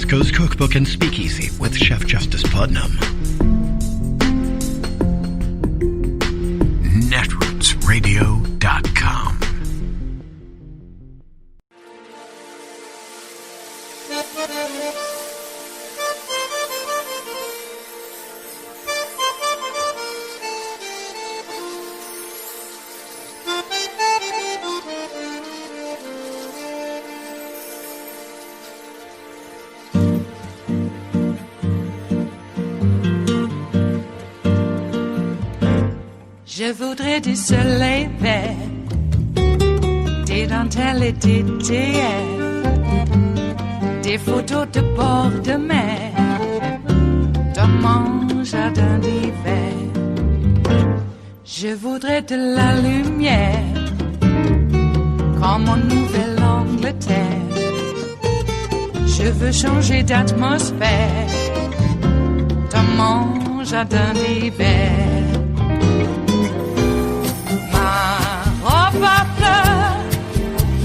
Glasgow's Cookbook and Speakeasy with Chef Justice Putnam. Netrootsradio.com. Je voudrais du soleil vert, des dentelles et des théières, des photos de bord de mer, dans mon jardin d'hiver. Je voudrais de la lumière, comme en Nouvelle-Angleterre. Je veux changer d'atmosphère, dans mon jardin d'hiver. Ma fleur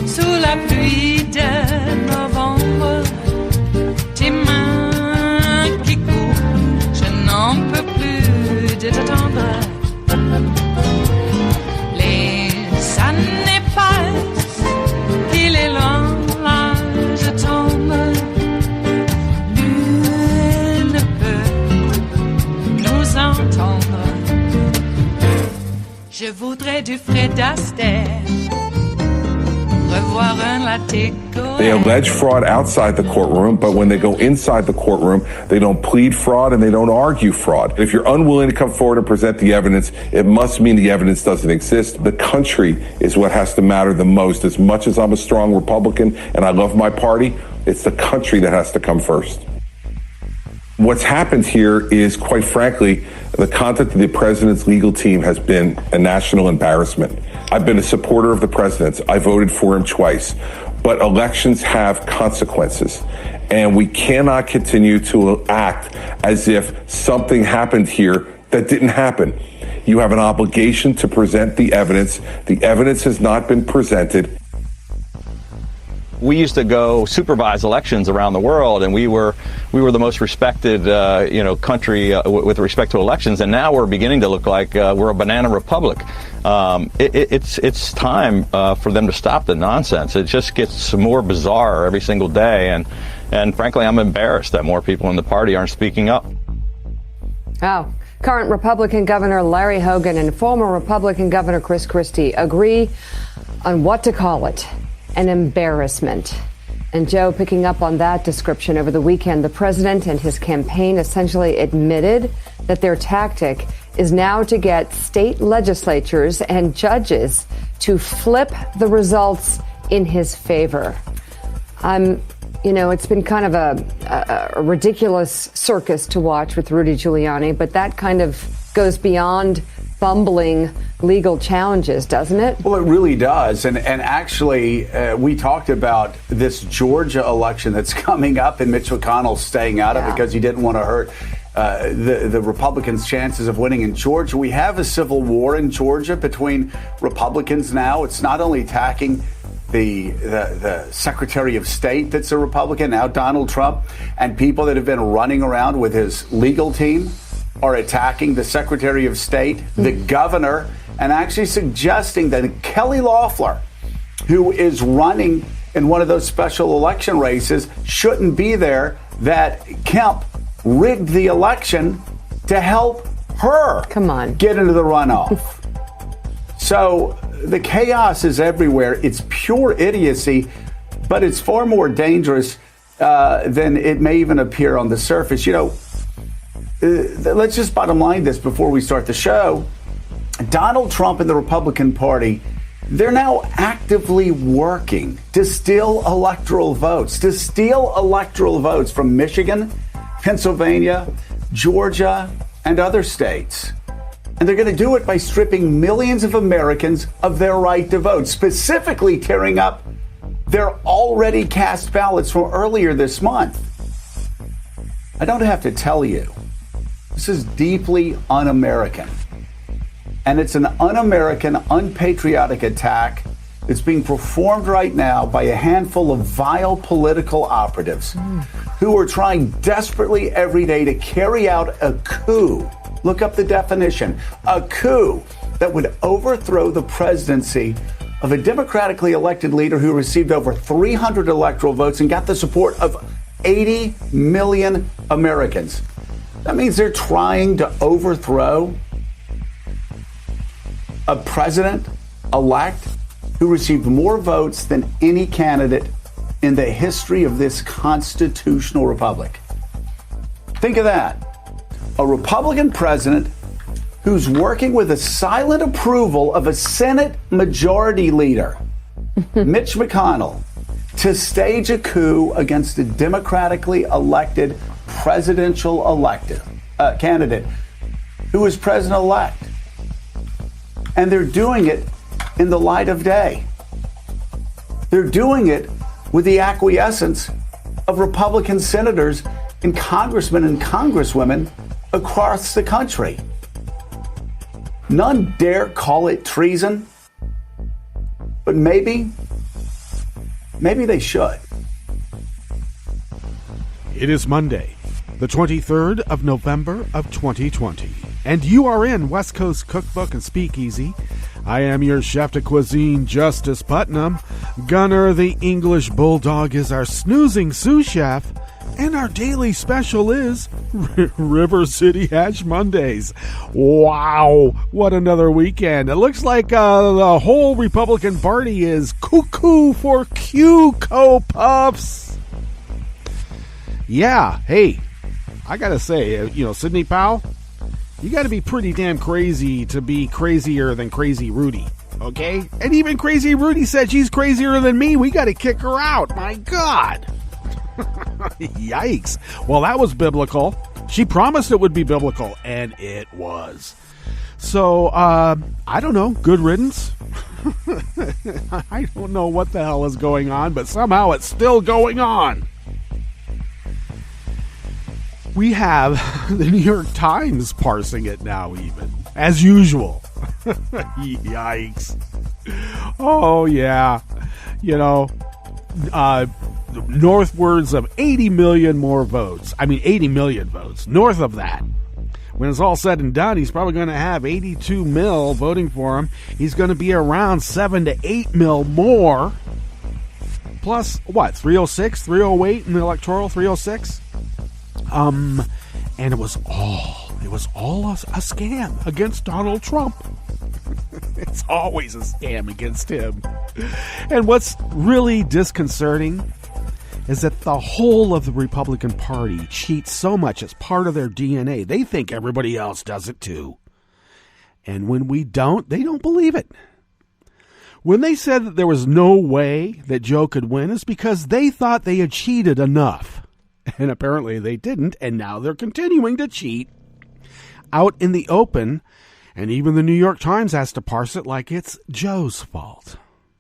sous la pluie de novembre, tes mains qui courent, je n'en peux plus de t'attendre. Les années passent, il est long, là je tombe. Nul ne peut nous entendre. Je voudrais du Fred Astaire, revoir un latte. They allege fraud outside the courtroom, but when they go inside the courtroom, they don't plead fraud and they don't argue fraud. If you're unwilling to come forward and present the evidence, it must mean the evidence doesn't exist. The country is what has to matter the most. As much as I'm a strong Republican and I love my party, it's the country that has to come first. What's happened here is, quite frankly, the conduct of the president's legal team has been a national embarrassment. I've been a supporter of the president's. I voted for him twice. But elections have consequences. And we cannot continue to act as if something happened here that didn't happen. You have an obligation to present the evidence. The evidence has not been presented. We used to go supervise elections around the world, and we were the most respected, country with respect to elections. And now we're beginning to look like we're a banana republic. It's time for them to stop the nonsense. It just gets more bizarre every single day, and frankly, I'm embarrassed that more people in the party aren't speaking up. Oh. Current Republican Governor Larry Hogan and former Republican Governor Chris Christie agree on what to call it. An embarrassment. And Joe, picking up on that description over the weekend, the president and his campaign essentially admitted that their tactic is now to get state legislatures and judges to flip the results in his favor. It's been kind of a ridiculous circus to watch with Rudy Giuliani, but that kind of goes beyond bumbling legal challenges, doesn't it? Well, it really does. And actually, we talked about this Georgia election that's coming up, and Mitch McConnell staying out of it because he didn't want to hurt the Republicans' chances of winning in Georgia. We have a civil war in Georgia between Republicans now. It's not only attacking the Secretary of State that's a Republican, now Donald Trump, and people that have been running around with his legal team are attacking the Secretary of State, the governor, and actually suggesting that Kelly Loeffler, who is running in one of those special election races, shouldn't be there, that Kemp rigged the election to help her get into the runoff. So the chaos is everywhere. It's pure idiocy, but it's far more dangerous than it may even appear on the surface. Let's just bottom line this before we start the show. Donald Trump and the Republican Party, they're now actively working to steal electoral votes from Michigan, Pennsylvania, Georgia, and other states. And they're going to do it by stripping millions of Americans of their right to vote, specifically tearing up their already cast ballots from earlier this month. I don't have to tell you, this is deeply un-American. And it's an un-American, unpatriotic attack that's being performed right now by a handful of vile political operatives who are trying desperately every day to carry out a coup. Look up the definition. A coup that would overthrow the presidency of a democratically elected leader who received over 300 electoral votes and got the support of 80 million Americans. That means they're trying to overthrow a president-elect who received more votes than any candidate in the history of this constitutional republic. Think of that. A Republican president who's working with the silent approval of a Senate majority leader, Mitch McConnell, to stage a coup against a democratically elected presidential candidate who is president-elect. And they're doing it in the light of day. They're doing it with the acquiescence of Republican senators and congressmen and congresswomen across the country. None dare call it treason, but maybe they should. It is Monday, the 23rd of November of 2020, and you are in West Coast Cookbook and Speakeasy. I am your chef de cuisine, Justice Putnam. Gunner the English Bulldog is our snoozing sous chef, and our daily special is River City Hash Mondays. Wow, what another weekend. It looks like the whole Republican Party is cuckoo for Q-Co Puffs. Yeah, hey, I gotta say, Sidney Powell, you gotta be pretty damn crazy to be crazier than Crazy Rudy, okay? And even Crazy Rudy said she's crazier than me. We gotta kick her out. My God. Yikes. Well, that was biblical. She promised it would be biblical, and it was. So, I don't know. Good riddance. I don't know what the hell is going on, but somehow it's still going on. We have the New York Times parsing it now, even, as usual. Yikes. Oh, yeah. Northwards of 80 million more votes. 80 million votes. North of that. When it's all said and done, he's probably going to have 82 mil voting for him. He's going to be around 7 to 8 mil more. Plus, 306, 308 in the electoral, 306? And it was all a scam against Donald Trump. It's always a scam against him. And what's really disconcerting is that the whole of the Republican Party cheats so much as part of their DNA. They think everybody else does it too. And when we don't, they don't believe it. When they said that there was no way that Joe could win, it's because they thought they had cheated enough. And apparently they didn't, and now they're continuing to cheat out in the open, and even the New York Times has to parse it like it's Joe's fault.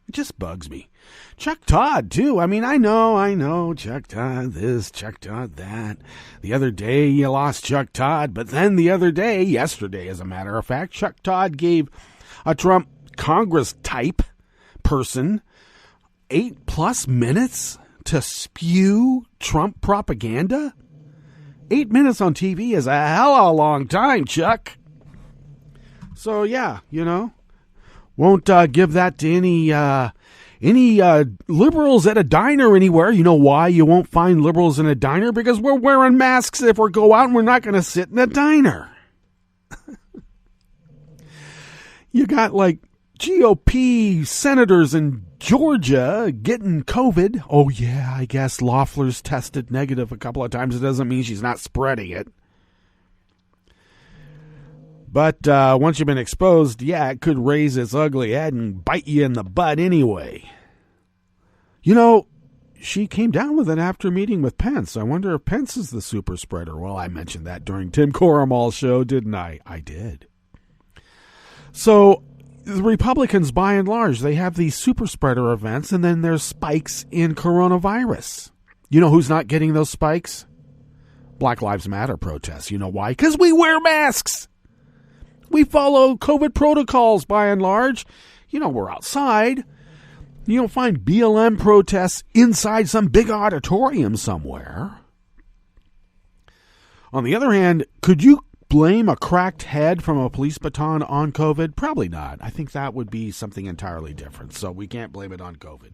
It just bugs me. Chuck Todd, too. I know, Chuck Todd this, Chuck Todd that. The other day you lost Chuck Todd, but then the other day, yesterday as a matter of fact, Chuck Todd gave a Trump Congress type person 8+ minutes to spew Trump propaganda? 8 minutes on TV is a hell of a long time, Chuck. So, yeah, won't give that to any liberals at a diner anywhere. You know why you won't find liberals in a diner? Because we're wearing masks if we go out and we're not going to sit in a diner. You got, GOP senators in Georgia getting COVID. Oh, yeah, I guess Loeffler's tested negative a couple of times. It doesn't mean she's not spreading it. But once you've been exposed, yeah, it could raise its ugly head and bite you in the butt anyway. She came down with it after meeting with Pence. I wonder if Pence is the super spreader. Well, I mentioned that during Tim Coromall's show, didn't I? I did. So the Republicans, by and large, they have these super spreader events, and then there's spikes in coronavirus. You know who's not getting those spikes? Black Lives Matter protests. You know why? Because we wear masks. We follow COVID protocols, by and large. We're outside. You don't find BLM protests inside some big auditorium somewhere. On the other hand, could you blame a cracked head from a police baton on COVID? Probably not. I think that would be something entirely different. So we can't blame it on COVID.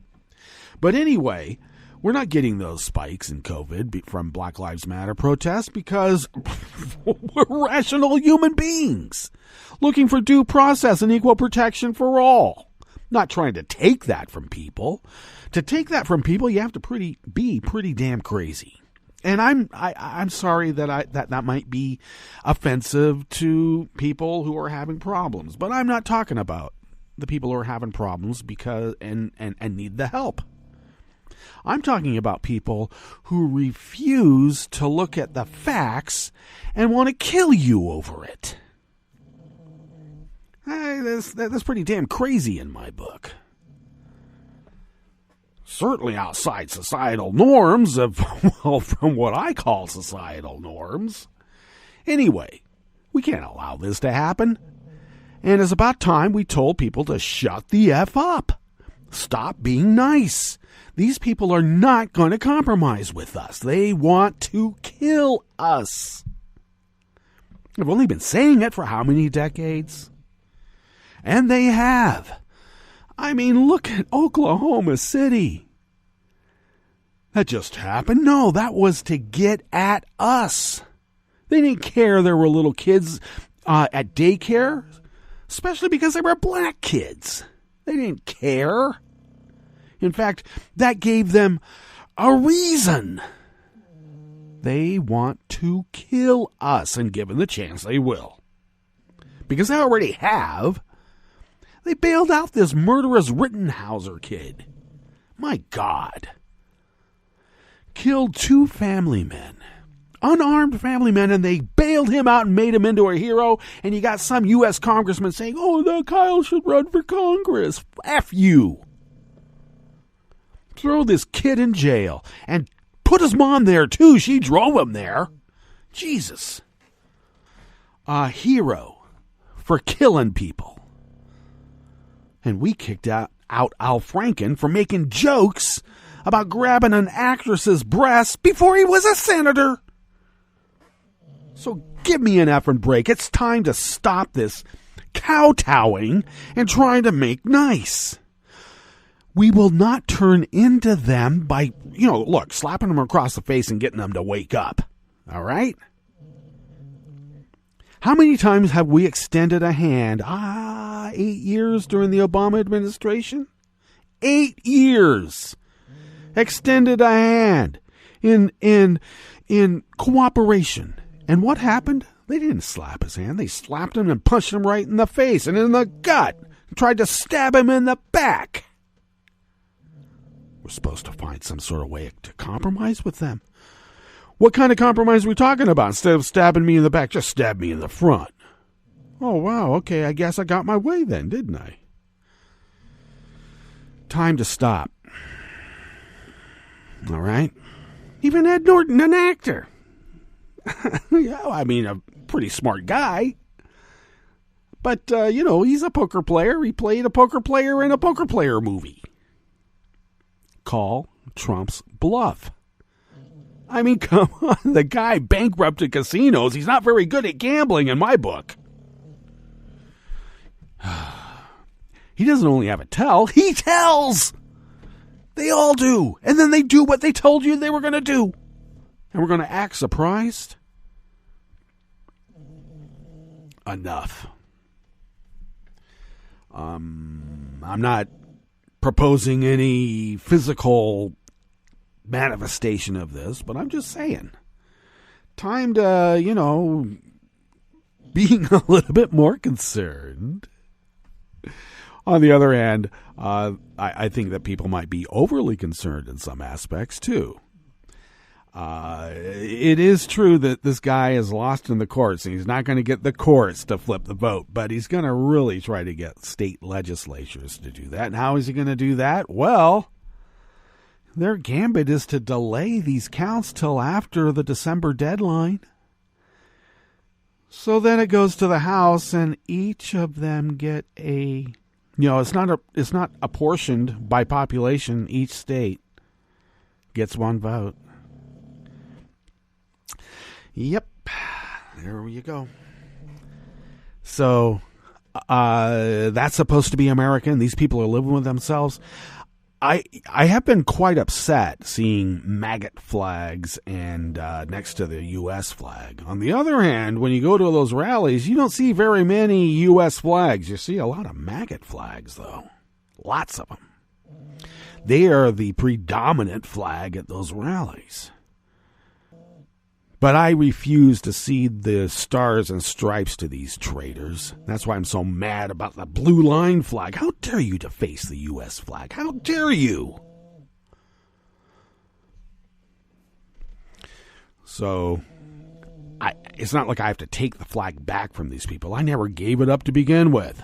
But anyway, we're not getting those spikes in COVID from Black Lives Matter protests because we're rational human beings looking for due process and equal protection for all. Not trying to take that from people. To take that from people, you have to be pretty damn crazy. And I'm sorry that might be offensive to people who are having problems, but I'm not talking about the people who are having problems because and need the help. I'm talking about people who refuse to look at the facts and want to kill you over it. That's pretty damn crazy in my book. Certainly outside societal norms from what I call societal norms. Anyway, we can't allow this to happen. And it's about time we told people to shut the F up. Stop being nice. These people are not going to compromise with us. They want to kill us. They've only been saying it for how many decades? And they have. I mean, look at Oklahoma City. That just happened? No, that was to get at us. They didn't care there were little kids at daycare, especially because they were black kids. They didn't care. In fact, that gave them a reason. They want to kill us, and given the chance, they will. Because they already have. They bailed out this murderous Rittenhauser kid. My God. Killed 2 family men. Unarmed family men, and they bailed him out and made him into a hero, and you got some U.S. congressman saying, oh, no, Kyle should run for Congress. F you. Throw this kid in jail, and put his mom there, too. She drove him there. Jesus. A hero for killing people. And we kicked out Al Franken for making jokes about grabbing an actress's breasts before he was a senator. So give me an effing break. It's time to stop this kowtowing and trying to make nice. We will not turn into them by, slapping them across the face and getting them to wake up. All right? How many times have we extended a hand? 8 years during the Obama administration? 8 years. Extended a hand in cooperation. And what happened? They didn't slap his hand. They slapped him and punched him right in the face and in the gut. And tried to stab him in the back. We're supposed to find some sort of way to compromise with them. What kind of compromise are we talking about? Instead of stabbing me in the back, just stab me in the front. Oh, wow, okay, I guess I got my way then, didn't I? Time to stop. All right? Even Ed Norton, an actor. A pretty smart guy. But, he's a poker player. He played a poker player in a poker player movie. Call Trump's bluff. I mean, come on. The guy bankrupted casinos. He's not very good at gambling in my book. He doesn't only have a tell. He tells. They all do. And then they do what they told you they were going to do. And we're going to act surprised? Enough. I'm not proposing any physical manifestation of this, but I'm just saying. Time to, being a little bit more concerned. On the other hand, I think that people might be overly concerned in some aspects, too. It is true that this guy is lost in the courts, and he's not going to get the courts to flip the vote, but he's going to really try to get state legislatures to do that. And how is he going to do that? Well, their gambit is to delay these counts till after the December deadline. So then it goes to the House, and each of them get a... it's not apportioned by population. Each state gets one vote. Yep, There you go. So that's supposed to be American. These people are living with themselves. I have been quite upset seeing maggot flags and next to the U.S. flag. On the other hand, when you go to those rallies, you don't see very many U.S. flags. You see a lot of maggot flags, though. Lots of them. They are the predominant flag at those rallies. But I refuse to cede the stars and stripes to these traitors. That's why I'm so mad about the blue line flag. How dare you deface the U.S. flag? How dare you? So, it's not like I have to take the flag back from these people. I never gave it up to begin with.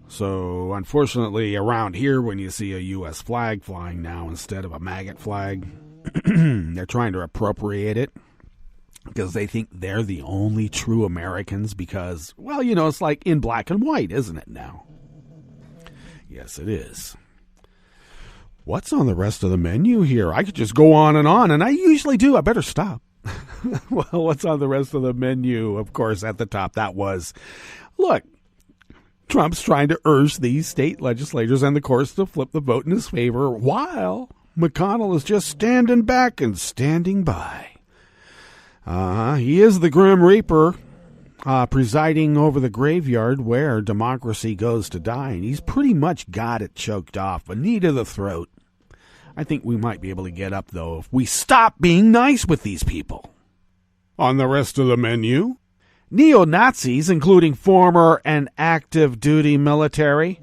So, unfortunately, around here, when you see a U.S. flag flying now instead of a maggot flag, they're trying to appropriate it because they think they're the only true Americans because, well, you know, it's like in black and white, isn't it now? Yes, it is. What's on the rest of the menu here? I could just go on, and I usually do. I better stop. Well, what's on the rest of the menu? Of course, at the top, that was, look, Trump's trying to urge these state legislatures and the courts to flip the vote in his favor while McConnell is just standing back and standing by. He is the Grim Reaper presiding over the graveyard where democracy goes to die, and he's pretty much got it choked off, a knee to the throat. I think we might be able to get up, though, if we stop being nice with these people. On the rest of the menu, neo-Nazis, including former and active duty military,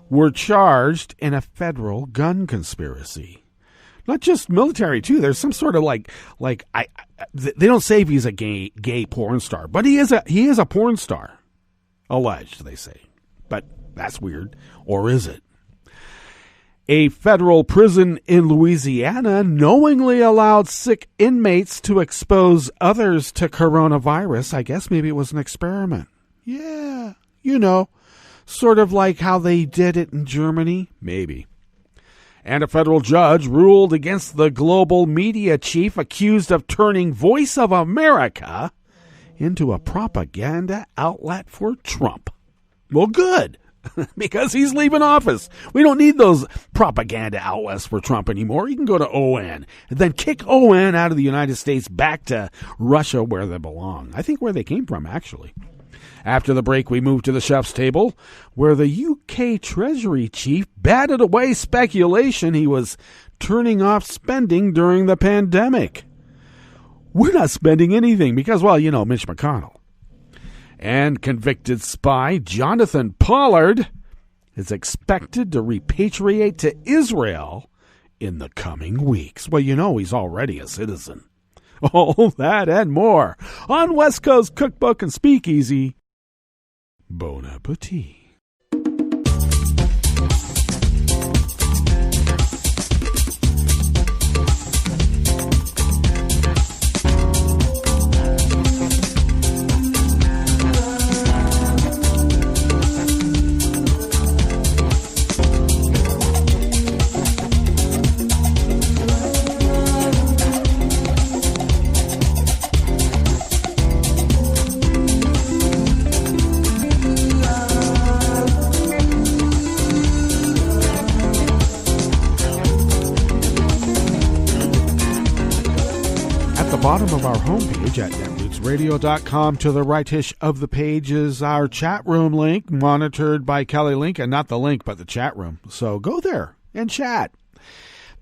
were charged in a federal gun conspiracy. Not just military, too. There's some sort of they don't say if he's a gay porn star, but he is a porn star. Alleged, they say. But that's weird. Or is it? A federal prison in Louisiana knowingly allowed sick inmates to expose others to coronavirus. I guess maybe it was an experiment. Yeah, you know, sort of like how they did it in Germany. Maybe. And a federal judge ruled against the global media chief accused of turning Voice of America into a propaganda outlet for Trump. Well, good. Because he's leaving office. We don't need those propaganda outlets for Trump anymore. You can go to ON and then kick ON out of the United States back to Russia where they belong. I think where they came from, actually. After the break, we move to the chef's table, where the UK Treasury chief batted away speculation he was turning off spending during the pandemic. We're not spending anything because, well, you know, Mitch McConnell. And convicted spy Jonathan Pollard is expected to repatriate to Israel in the coming weeks. Well, you know he's already a citizen. All that and more on West Coast Cookbook and Speakeasy. Bon appetit. Bottom of our homepage at netrootsradio.com, to the rightish of the page is our chat room link, monitored by Kelly Lincoln. Not the link, but the chat room. So go there and chat.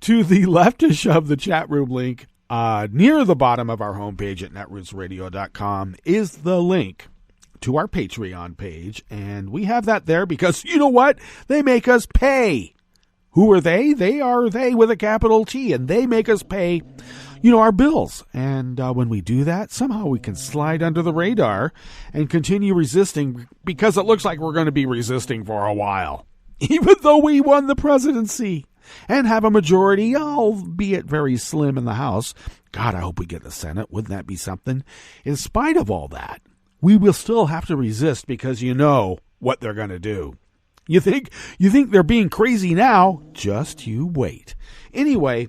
To the leftish of the chat room link, near the bottom of our homepage at netrootsradio.com, is the link to our Patreon page. And we have that there because, you know what? They make us pay. Who are they? They are they with a capital T, and they make us pay, you know, our bills. And when we do that, somehow we can slide under the radar and continue resisting, because it looks like we're going to be resisting for a while, even though we won the presidency and have a majority, albeit very slim, in the House. God, I hope we get the Senate. Wouldn't that be something? In spite of all that, we will still have to resist because you know what they're going to do. You think they're being crazy now? Just you wait. Anyway,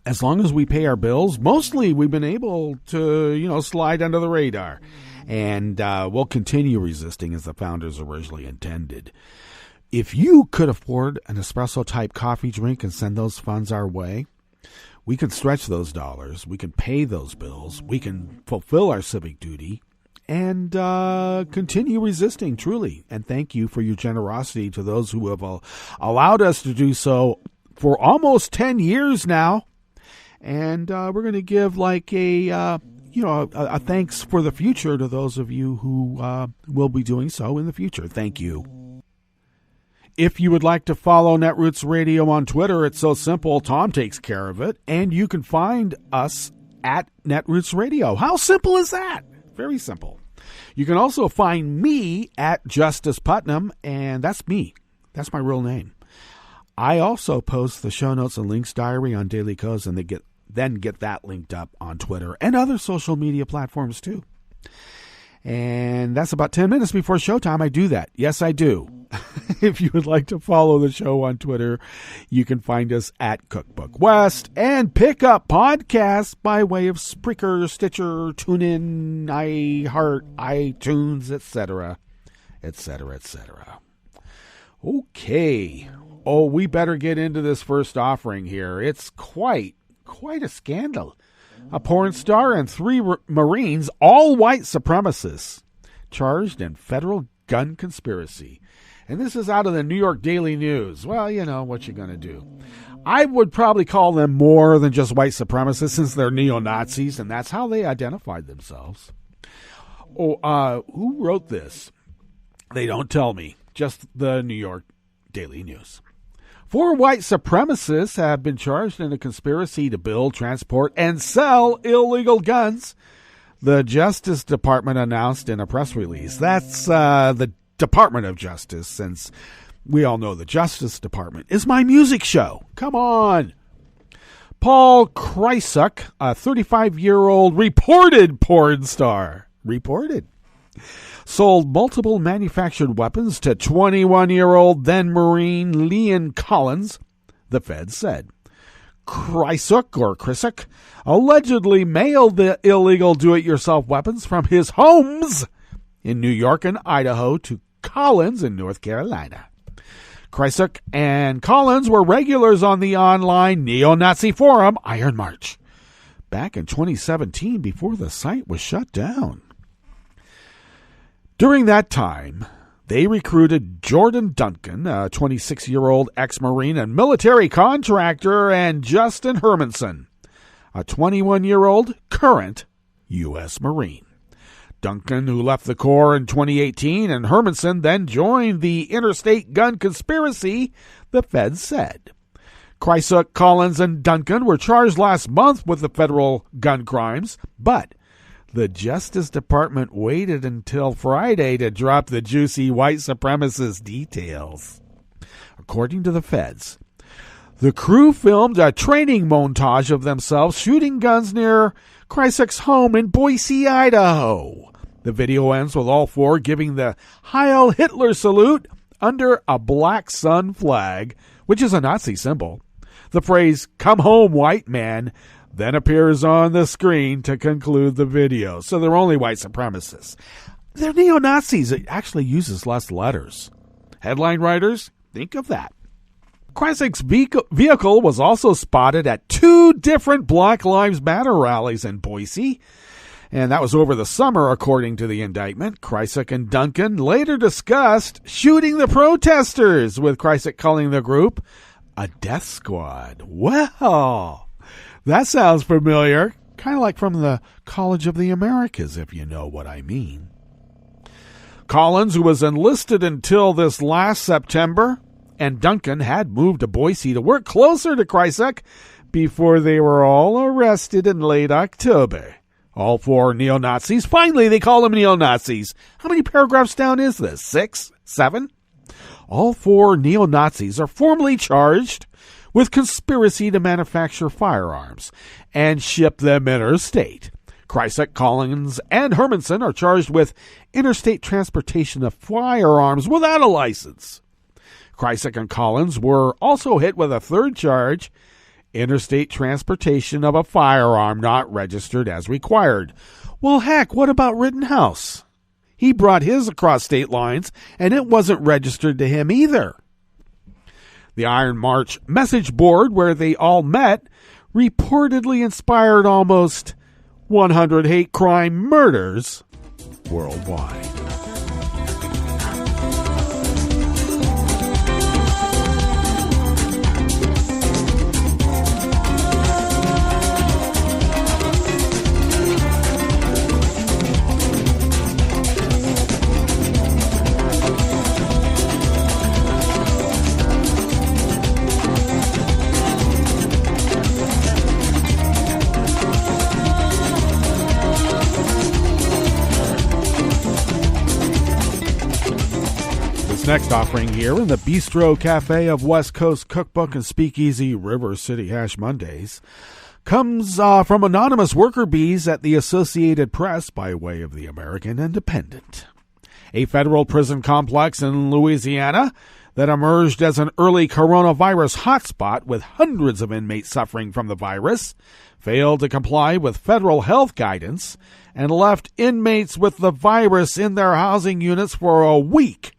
as long as we pay our bills, mostly we've been able to, slide under the radar. And we'll continue resisting as the founders originally intended. If you could afford an espresso-type coffee drink and send those funds our way, we can stretch those dollars, we can pay those bills, we can fulfill our civic duty, and continue resisting, truly. And thank you for your generosity to those who have allowed us to do so for almost 10 years now. And we're going to give like a thanks for the future to those of you who will be doing so in the future. Thank you. If you would like to follow Netroots Radio on Twitter, it's so simple. Tom takes care of it. And you can find us at Netroots Radio. How simple is that? Very simple. You can also find me at Justice Putnam, and that's me. That's my real name. I also post the show notes and links diary on Daily Codes, and then get that linked up on Twitter and other social media platforms too. And that's about 10 minutes before showtime. I do that. Yes, I do. If you would like to follow the show on Twitter, you can find us at Cookbook West and pick up podcasts by way of Spreaker, Stitcher, TuneIn, iHeart, iTunes, etc., etc., etc. Okay. Oh, we better get into this first offering here. It's quite a scandal. A porn star and 3 Marines, all white supremacists, charged in federal gun conspiracy. And this is out of the New York Daily News. Well, what you're going to do. I would probably call them more than just white supremacists since they're neo-Nazis, and that's how they identified themselves. Who wrote this? They don't tell me. Just the New York Daily News. 4 white supremacists have been charged in a conspiracy to build, transport, and sell illegal guns, the Justice Department announced in a press release. That's the Department of Justice, since we all know the Justice Department is my music show. Come on. Paul Krysuk, a 35-year-old reported porn star, sold multiple manufactured weapons to 21-year-old then-Marine Leon Collins, the Fed said. Krysuk allegedly mailed the illegal do-it-yourself weapons from his homes in New York and Idaho to Collins in North Carolina. Krysuk and Collins were regulars on the online neo-Nazi forum Iron March back in 2017 before the site was shut down. During that time, they recruited Jordan Duncan, a 26-year-old ex-Marine and military contractor, and Justin Hermanson, a 21-year-old current U.S. Marine. Duncan, who left the Corps in 2018, and Hermanson then joined the interstate gun conspiracy, the Fed said. Krysuk, Collins, and Duncan were charged last month with the federal gun crimes, but the Justice Department waited until Friday to drop the juicy white supremacist details. According to the feds, the crew filmed a training montage of themselves shooting guns near Krysuk's home in Boise, Idaho. The video ends with all 4 giving the Heil Hitler salute under a black sun flag, which is a Nazi symbol. The phrase, "Come home, white man," then appears on the screen to conclude the video. So they're only white supremacists. They're neo-Nazis. It actually uses less letters. Headline writers, think of that. Krysuk's vehicle was also spotted at 2 different Black Lives Matter rallies in Boise, and that was over the summer, according to the indictment. Krysuk and Duncan later discussed shooting the protesters, with Krysuk calling the group a death squad. Well, that sounds familiar, kind of like from the College of the Americas, if you know what I mean. Collins, who was enlisted until this last September, and Duncan had moved to Boise to work closer to Krysuk before they were all arrested in late October. All 4 neo-Nazis. Finally, they call them neo-Nazis. How many paragraphs down is this? 6? 7? All 4 neo-Nazis are formally charged with conspiracy to manufacture firearms and ship them interstate. Krysuk, Collins, and Hermanson are charged with interstate transportation of firearms without a license. Krysuk and Collins were also hit with a 3rd charge, interstate transportation of a firearm not registered as required. Well, heck, what about Rittenhouse? He brought his across state lines, and it wasn't registered to him either. The Iron March message board, where they all met, reportedly inspired almost 100 hate crime murders worldwide. Next offering here in the Bistro Cafe of West Coast Cookbook and Speakeasy River City Hash Mondays comes from anonymous worker bees at the Associated Press by way of the American Independent. A federal prison complex in Louisiana that emerged as an early coronavirus hotspot with hundreds of inmates suffering from the virus failed to comply with federal health guidance and left inmates with the virus in their housing units for a week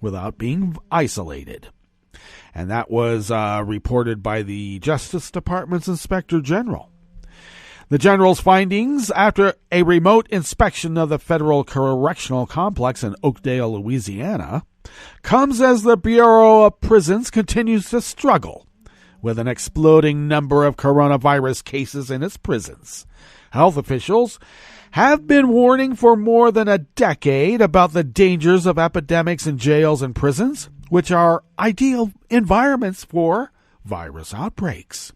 without being isolated. And that was reported by the Justice Department's Inspector General. The General's findings after a remote inspection of the Federal Correctional Complex in Oakdale, Louisiana, comes as the Bureau of Prisons continues to struggle with an exploding number of coronavirus cases in its prisons. Health officials have been warning for more than a decade about the dangers of epidemics in jails and prisons, which are ideal environments for virus outbreaks.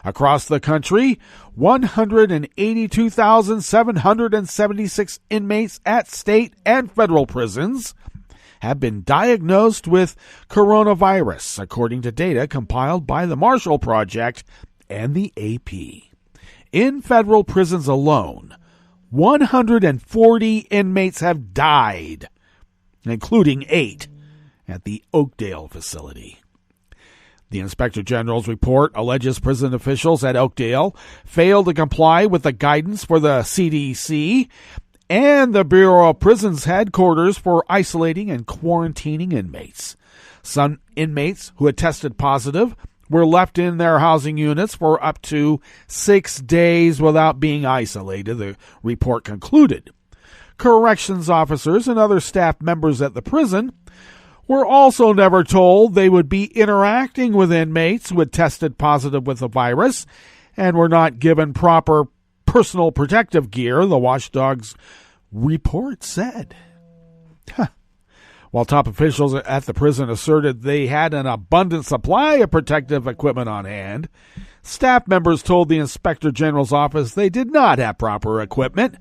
Across the country, 182,776 inmates at state and federal prisons have been diagnosed with coronavirus, according to data compiled by the Marshall Project and the AP. In federal prisons alone, 140 inmates have died, including 8 at the Oakdale facility. The Inspector General's report alleges prison officials at Oakdale failed to comply with the guidance for the CDC and the Bureau of Prisons headquarters for isolating and quarantining inmates. Some inmates who had tested positive were left in their housing units for up to 6 days without being isolated, the report concluded. Corrections officers and other staff members at the prison were also never told they would be interacting with inmates who had tested positive with the virus and were not given proper personal protective gear, the watchdog's report said. While top officials at the prison asserted they had an abundant supply of protective equipment on hand, staff members told the Inspector General's office they did not have proper equipment.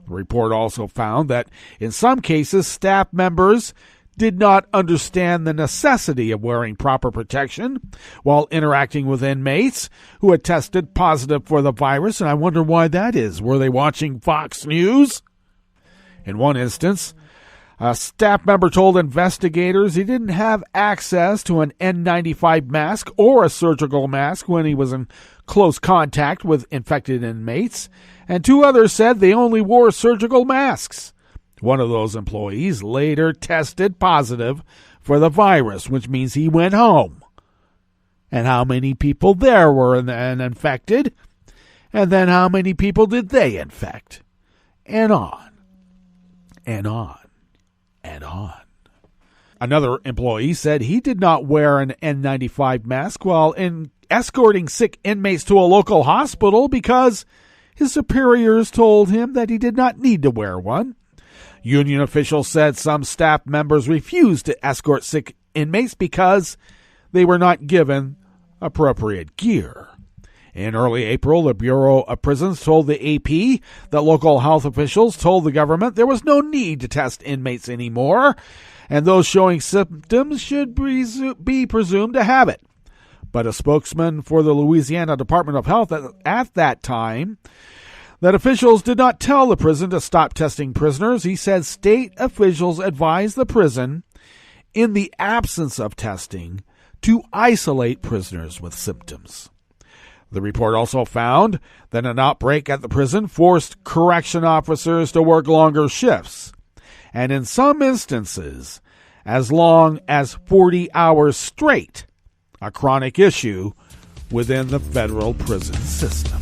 The report also found that in some cases, staff members did not understand the necessity of wearing proper protection while interacting with inmates who had tested positive for the virus, and I wonder why that is. Were they watching Fox News? In one instance, a staff member told investigators he didn't have access to an N95 mask or a surgical mask when he was in close contact with infected inmates, and 2 others said they only wore surgical masks. One of those employees later tested positive for the virus, which means he went home. And how many people there were infected? And then how many people did they infect? And on, and on, and on. Another employee said he did not wear an N95 mask while escorting sick inmates to a local hospital because his superiors told him that he did not need to wear one. Union officials said some staff members refused to escort sick inmates because they were not given appropriate gear. In early April, the Bureau of Prisons told the AP that local health officials told the government there was no need to test inmates anymore, and those showing symptoms should be presumed to have it. But a spokesman for the Louisiana Department of Health at that time that officials did not tell the prison to stop testing prisoners. He said state officials advised the prison, in the absence of testing, to isolate prisoners with symptoms. The report also found that an outbreak at the prison forced correction officers to work longer shifts, and in some instances, as long as 40 hours straight, a chronic issue within the federal prison system.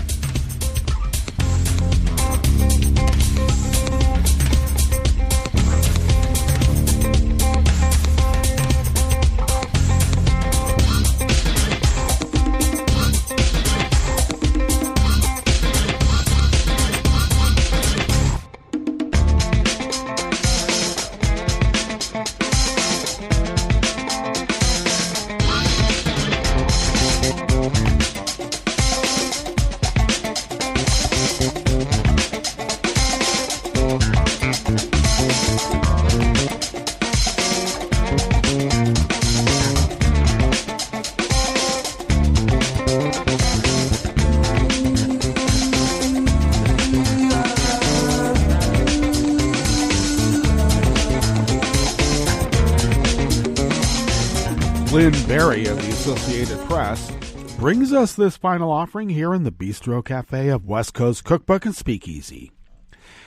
Lynn Berry of the Associated Press brings us this final offering here in the Bistro Cafe of West Coast Cookbook and Speakeasy.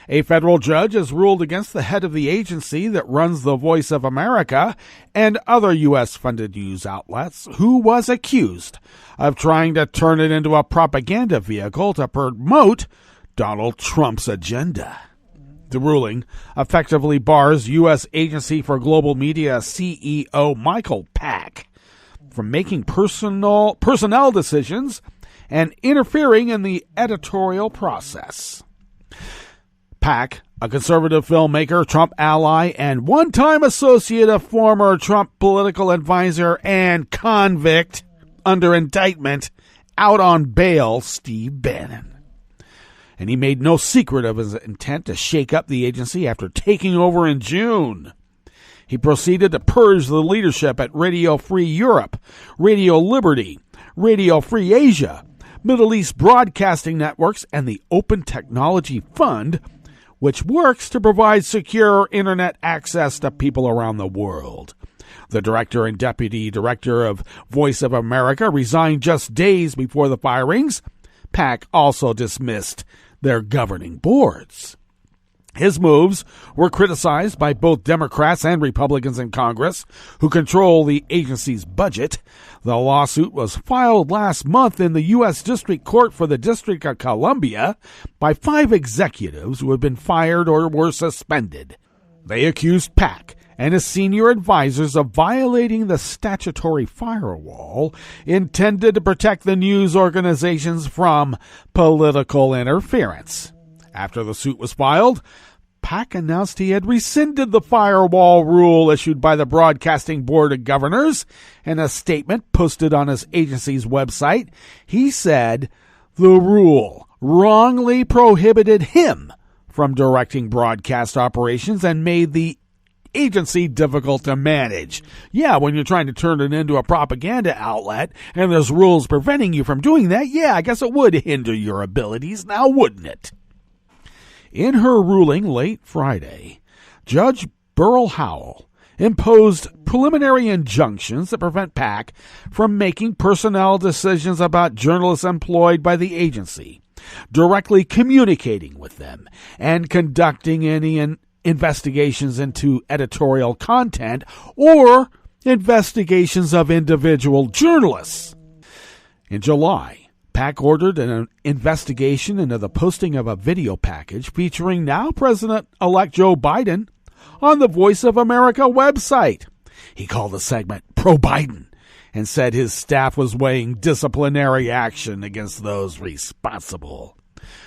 A federal judge has ruled against the head of the agency that runs the Voice of America and other U.S.-funded news outlets, who was accused of trying to turn it into a propaganda vehicle to promote Donald Trump's agenda. The ruling effectively bars U.S. Agency for Global Media CEO Michael Pack from making personnel decisions and interfering in the editorial process. Pack, a conservative filmmaker, Trump ally, and one-time associate of former Trump political advisor and convict under indictment, out on bail, Steve Bannon. And he made no secret of his intent to shake up the agency after taking over in June. He proceeded to purge the leadership at Radio Free Europe, Radio Liberty, Radio Free Asia, Middle East Broadcasting Networks, and the Open Technology Fund, which works to provide secure internet access to people around the world. The director and deputy director of Voice of America resigned just days before the firings. Pack also dismissed their governing boards. His moves were criticized by both Democrats and Republicans in Congress, who control the agency's budget. The lawsuit was filed last month in the U.S. District Court for the District of Columbia by 5 executives who had been fired or were suspended. They accused Pack and his senior advisors of violating the statutory firewall intended to protect the news organizations from political interference. After the suit was filed, Pack announced he had rescinded the firewall rule issued by the Broadcasting Board of Governors. In a statement posted on his agency's website, he said the rule wrongly prohibited him from directing broadcast operations and made the agency difficult to manage. Yeah, when you're trying to turn it into a propaganda outlet and there's rules preventing you from doing that, yeah, I guess it would hinder your abilities now, wouldn't it? In her ruling late Friday, Judge Burl Howell imposed preliminary injunctions that prevent Pack from making personnel decisions about journalists employed by the agency, directly communicating with them, and conducting any investigations into editorial content or investigations of individual journalists. In July, Pack ordered an investigation into the posting of a video package featuring now President-elect Joe Biden on the Voice of America website. He called the segment Pro-Biden and said his staff was weighing disciplinary action against those responsible.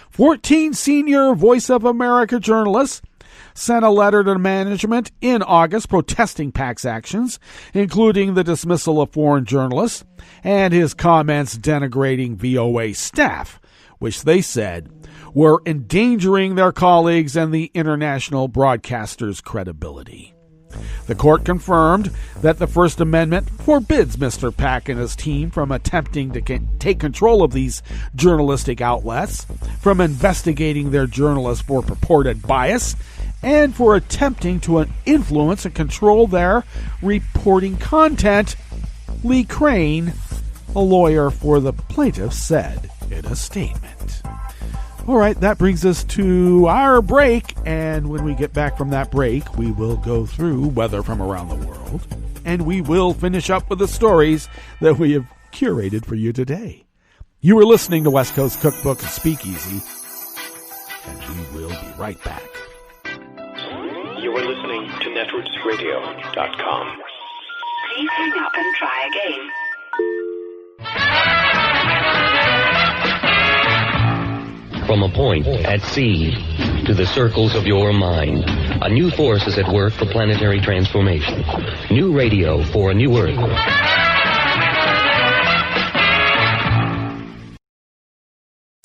14 senior Voice of America journalists sent a letter to management in August protesting Pack's actions, including the dismissal of foreign journalists and his comments denigrating VOA staff, which they said were endangering their colleagues and the international broadcasters' credibility. The court confirmed that the First Amendment forbids Mr. Pack and his team from attempting to take control of these journalistic outlets, from investigating their journalists for purported bias, and for attempting to influence and control their reporting content. Lee Crane a lawyer for the plaintiff said in a statement. All right, that brings us to our break, and when we get back from that break, we will go through weather from around the world, and we will finish up with the stories that we have curated for you today. You are listening to West Coast Cookbook and Speakeasy, and we will be right back. You are listening to netrootsradio.com. Please hang up and try again. From a point at sea to the circles of your mind, a new force is at work for planetary transformation. New radio for a new Earth.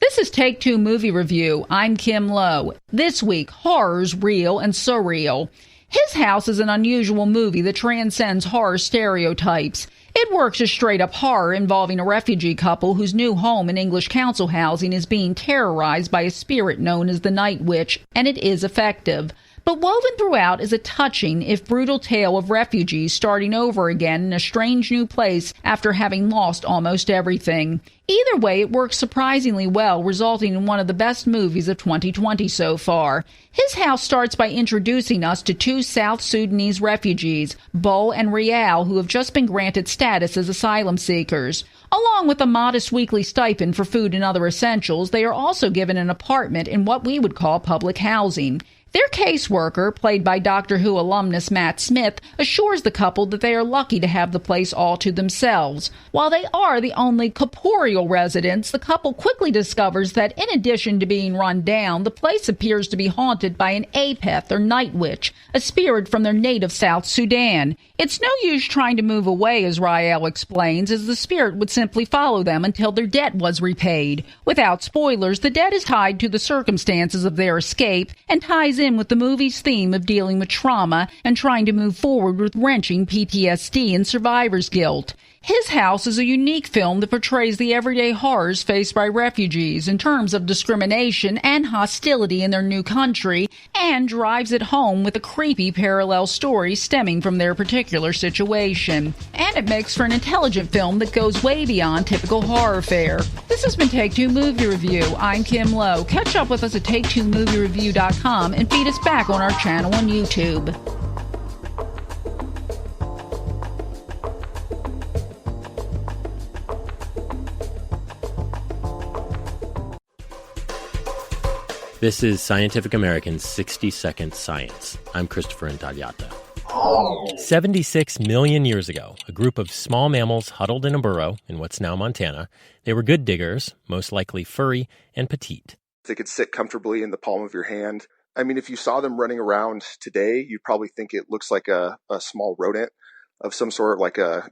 This is Take Two Movie Review. I'm Kim Lowe. This week, horror's real and surreal. His House is an unusual movie that transcends horror stereotypes. It works as straight-up horror involving a refugee couple whose new home in English council housing is being terrorized by a spirit known as the Night Witch, and it is effective. But woven throughout is a touching, if brutal, tale of refugees starting over again in a strange new place after having lost almost everything. Either way, it works surprisingly well, resulting in one of the best movies of 2020 so far. His House starts by introducing us to two South Sudanese refugees, Bo and Rial, who have just been granted status as asylum seekers. Along with a modest weekly stipend for food and other essentials, they are also given an apartment in what we would call public housing. Their caseworker, played by Doctor Who alumnus Matt Smith, assures the couple that they are lucky to have the place all to themselves. While they are the only corporeal residents, the couple quickly discovers that in addition to being run down, the place appears to be haunted by an Apeth or Night Witch, a spirit from their native South Sudan. It's no use trying to move away, as Rael explains, as the spirit would simply follow them until their debt was repaid. Without spoilers, the debt is tied to the circumstances of their escape and ties in with the movie's theme of dealing with trauma and trying to move forward with wrenching PTSD and survivor's guilt. His House is a unique film that portrays the everyday horrors faced by refugees in terms of discrimination and hostility in their new country, and drives it home with a creepy parallel story stemming from their particular situation. And it makes for an intelligent film that goes way beyond typical horror fare. This has been Take Two Movie Review. I'm Kim Lowe. Catch up with us at TakeTwoMovieReview.com and feed us back on our channel on YouTube. This is Scientific American's 60-Second Science. I'm Christopher Intagliata. 76 million years ago, a group of small mammals huddled in a burrow in what's now Montana. They were good diggers, most likely furry and petite. They could sit comfortably in the palm of your hand. I mean, if you saw them running around today, you'd probably think it looks like a small rodent of some sort, like a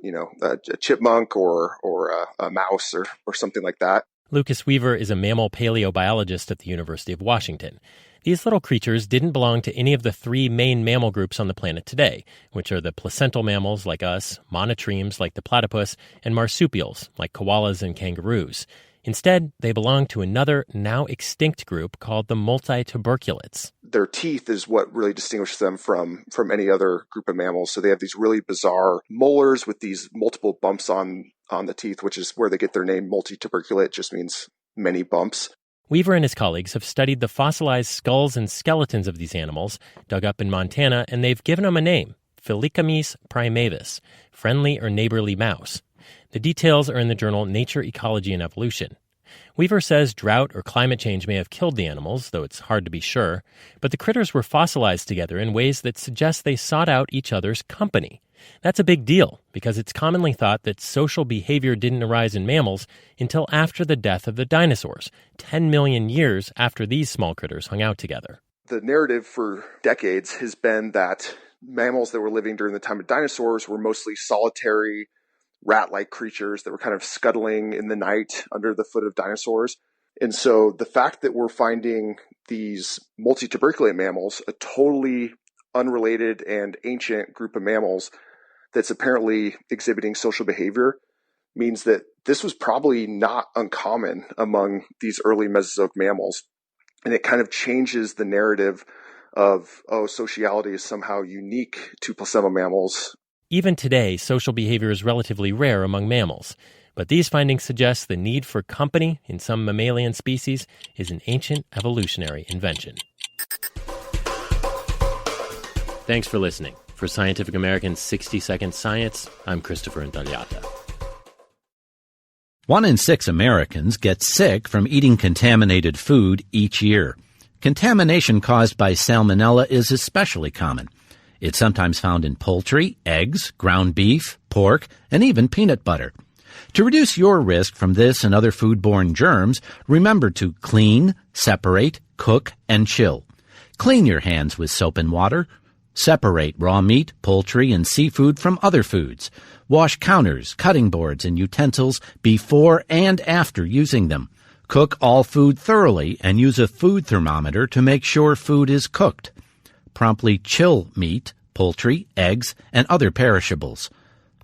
chipmunk or a mouse or something like that. Lucas Weaver is a mammal paleobiologist at the University of Washington. These little creatures didn't belong to any of the three main mammal groups on the planet today, which are the placental mammals like us, monotremes like the platypus, and marsupials like koalas and kangaroos. Instead, they belong to another, now extinct group called the multituberculates. Their teeth is what really distinguishes them from any other group of mammals. So they have these really bizarre molars with these multiple bumps on the teeth, which is where they get their name. Multituberculate just means many bumps. Weaver and his colleagues have studied the fossilized skulls and skeletons of these animals, dug up in Montana, and they've given them a name, Phyllocames primavis, friendly or neighborly mouse. The details are in the journal Nature, Ecology, and Evolution. Weaver says drought or climate change may have killed the animals, though it's hard to be sure, but the critters were fossilized together in ways that suggest they sought out each other's company. That's a big deal, because it's commonly thought that social behavior didn't arise in mammals until after the death of the dinosaurs, 10 million years after these small critters hung out together. The narrative for decades has been that mammals that were living during the time of dinosaurs were mostly solitary, rat-like creatures that were kind of scuttling in the night under the foot of dinosaurs. And so the fact that we're finding these multituberculate mammals, a totally unrelated and ancient group of mammals that's apparently exhibiting social behavior, means that this was probably not uncommon among these early Mesozoic mammals. And it kind of changes the narrative of, sociality is somehow unique to placenta mammals. Even today, social behavior is relatively rare among mammals. But these findings suggest the need for company in some mammalian species is an ancient evolutionary invention. Thanks for listening. For Scientific American's 60-Second Science, I'm Christopher Intagliata. 1 in 6 Americans get sick from eating contaminated food each year. Contamination caused by salmonella is especially common. It's sometimes found in poultry, eggs, ground beef, pork, and even peanut butter. To reduce your risk from this and other foodborne germs, remember to clean, separate, cook, and chill. Clean your hands with soap and water. Separate raw meat, poultry, and seafood from other foods. Wash counters, cutting boards, and utensils before and after using them. Cook all food thoroughly and use a food thermometer to make sure food is cooked. Promptly chill meat, poultry, eggs, and other perishables.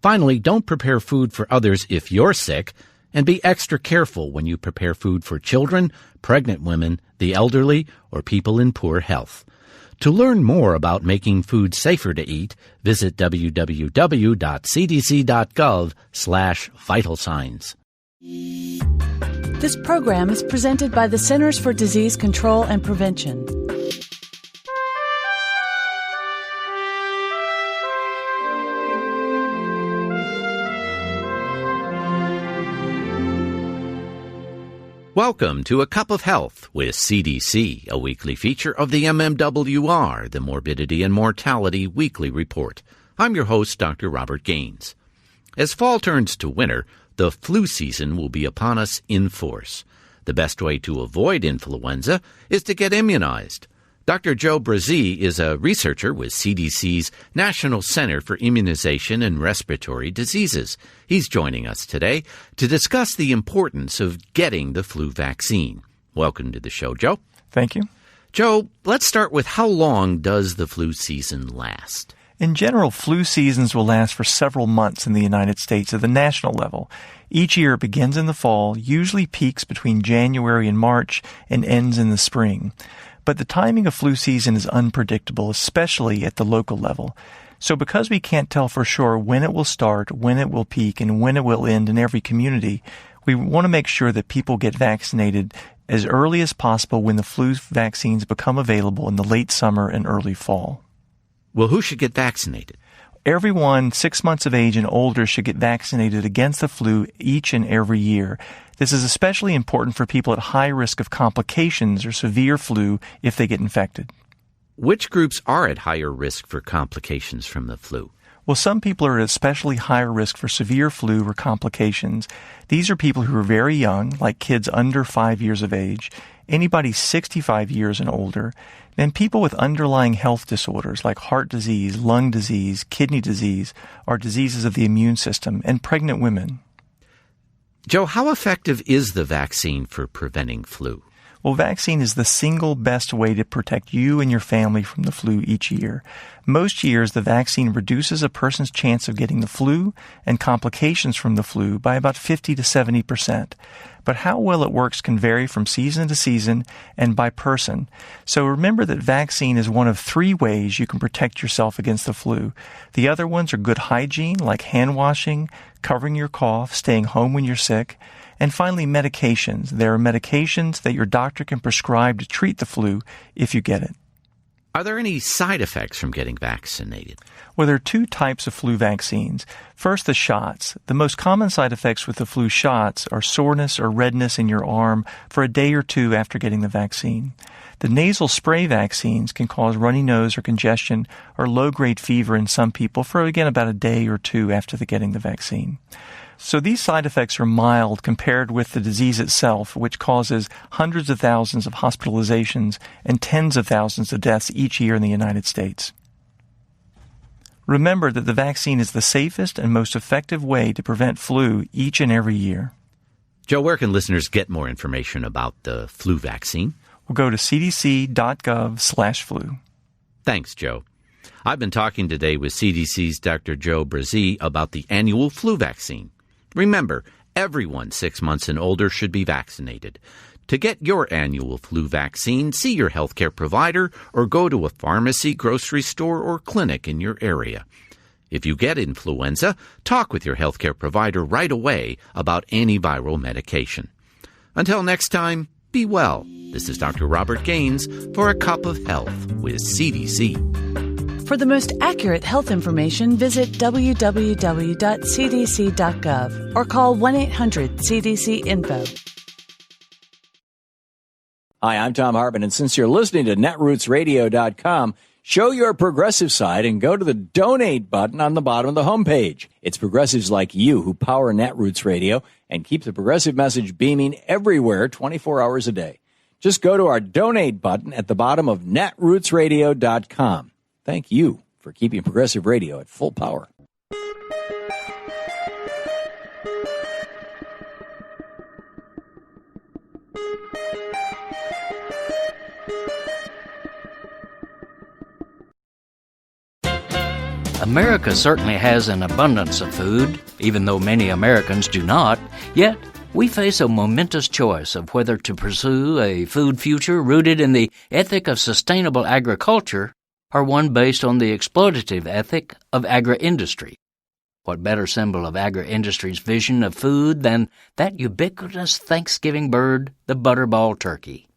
Finally, don't prepare food for others if you're sick, and be extra careful when you prepare food for children, pregnant women, the elderly, or people in poor health. To learn more about making food safer to eat, visit www.cdc.gov/vital signs. This program is presented by the Centers for Disease Control and Prevention. Welcome to A Cup of Health with CDC, a weekly feature of the MMWR, the Morbidity and Mortality Weekly Report. I'm your host, Dr. Robert Gaines. As fall turns to winter, the flu season will be upon us in force. The best way to avoid influenza is to get immunized. Dr. Joe Brazee is a researcher with CDC's National Center for Immunization and Respiratory Diseases. He's joining us today to discuss the importance of getting the flu vaccine. Welcome to the show, Joe. Thank you. Joe, let's start with how long does the flu season last? In general, flu seasons will last for several months in the United States at the national level. Each year it begins in the fall, usually peaks between January and March, and ends in the spring. But the timing of flu season is unpredictable, especially at the local level. So because we can't tell for sure when it will start, when it will peak, and when it will end in every community, we want to make sure that people get vaccinated as early as possible when the flu vaccines become available in the late summer and early fall. Well, who should get vaccinated? Everyone 6 months of age and older should get vaccinated against the flu each and every year. This is especially important for people at high risk of complications or severe flu if they get infected. Which groups are at higher risk for complications from the flu? Well, some people are at especially higher risk for severe flu or complications. These are people who are very young, like kids under 5 years of age, anybody 65 years and older, and people with underlying health disorders like heart disease, lung disease, kidney disease, or diseases of the immune system, and pregnant women. Joe, how effective is the vaccine for preventing flu? Well, vaccine is the single best way to protect you and your family from the flu each year. Most years, the vaccine reduces a person's chance of getting the flu and complications from the flu by about 50 to 70%. But how well it works can vary from season to season and by person. So remember that vaccine is one of 3 ways you can protect yourself against the flu. The other ones are good hygiene, like hand washing, covering your cough, staying home when you're sick, and finally medications. There are medications that your doctor can prescribe to treat the flu if you get it. Are there any side effects from getting vaccinated? Well, there are 2 types of flu vaccines. First, the shots. The most common side effects with the flu shots are soreness or redness in your arm for a day or 2 after getting the vaccine. The nasal spray vaccines can cause runny nose or congestion or low-grade fever in some people for, again, about a day or 2 after getting the vaccine. So these side effects are mild compared with the disease itself, which causes hundreds of thousands of hospitalizations and tens of thousands of deaths each year in the United States. Remember that the vaccine is the safest and most effective way to prevent flu each and every year. Joe, where can listeners get more information about the flu vaccine? We'll go to cdc.gov/flu. Thanks, Joe. I've been talking today with CDC's Dr. Joe Brazee about the annual flu vaccine. Remember, everyone 6 months and older should be vaccinated. To get your annual flu vaccine, see your healthcare provider or go to a pharmacy, grocery store, or clinic in your area. If you get influenza, talk with your healthcare provider right away about antiviral medication. Until next time, be well. This is Dr. Robert Gaines for A Cup of Health with CDC. For the most accurate health information, visit www.cdc.gov or call 1-800-CDC-INFO. Hi, I'm Tom Hartman, and since you're listening to netrootsradio.com, show your progressive side and go to the donate button on the bottom of the homepage. It's progressives like you who power Netroots Radio and keep the progressive message beaming everywhere 24 hours a day. Just go to our donate button at the bottom of netrootsradio.com. Thank you for keeping progressive radio at full power. America certainly has an abundance of food, even though many Americans do not. Yet, we face a momentous choice of whether to pursue a food future rooted in the ethic of sustainable agriculture or one based on the exploitative ethic of agri-industry. What better symbol of agri-industry's vision of food than that ubiquitous Thanksgiving bird, the butterball turkey?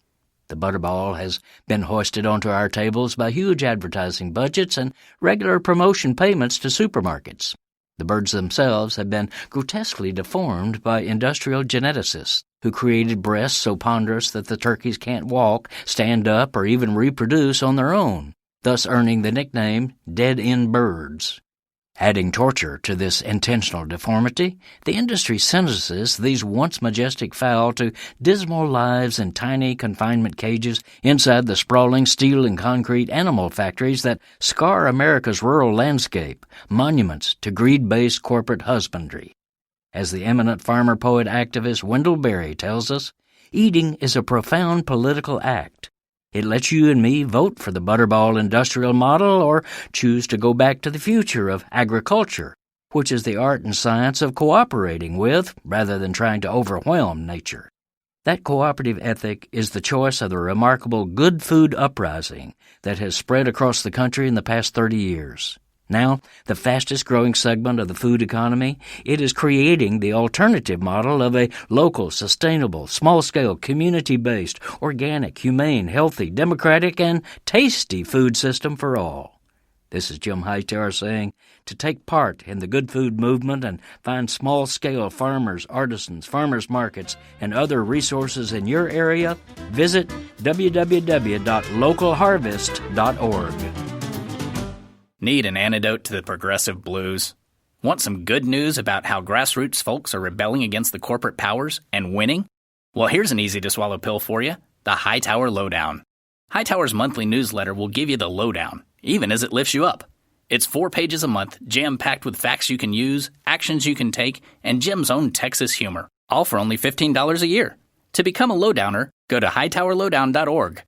The butterball has been hoisted onto our tables by huge advertising budgets and regular promotion payments to supermarkets. The birds themselves have been grotesquely deformed by industrial geneticists who created breasts so ponderous that the turkeys can't walk, stand up, or even reproduce on their own, thus earning the nickname dead-end birds. Adding torture to this intentional deformity, the industry sentences these once majestic fowl to dismal lives in tiny confinement cages inside the sprawling steel and concrete animal factories that scar America's rural landscape, monuments to greed-based corporate husbandry. As the eminent farmer-poet activist Wendell Berry tells us, eating is a profound political act. It lets you and me vote for the butterball industrial model or choose to go back to the future of agriculture, which is the art and science of cooperating with rather than trying to overwhelm nature. That cooperative ethic is the choice of the remarkable good food uprising that has spread across the country in the past 30 years. Now, the fastest-growing segment of the food economy, it is creating the alternative model of a local, sustainable, small-scale, community-based, organic, humane, healthy, democratic, and tasty food system for all. This is Jim Hightower saying, to take part in the good food movement and find small-scale farmers, artisans, farmers markets, and other resources in your area, visit www.localharvest.org. Need an antidote to the progressive blues? Want some good news about how grassroots folks are rebelling against the corporate powers and winning? Well, here's an easy-to-swallow pill for you, the Hightower Lowdown. Hightower's monthly newsletter will give you the lowdown, even as it lifts you up. It's 4 pages a month, jam-packed with facts you can use, actions you can take, and Jim's own Texas humor, all for only $15 a year. To become a lowdowner, go to hightowerlowdown.org.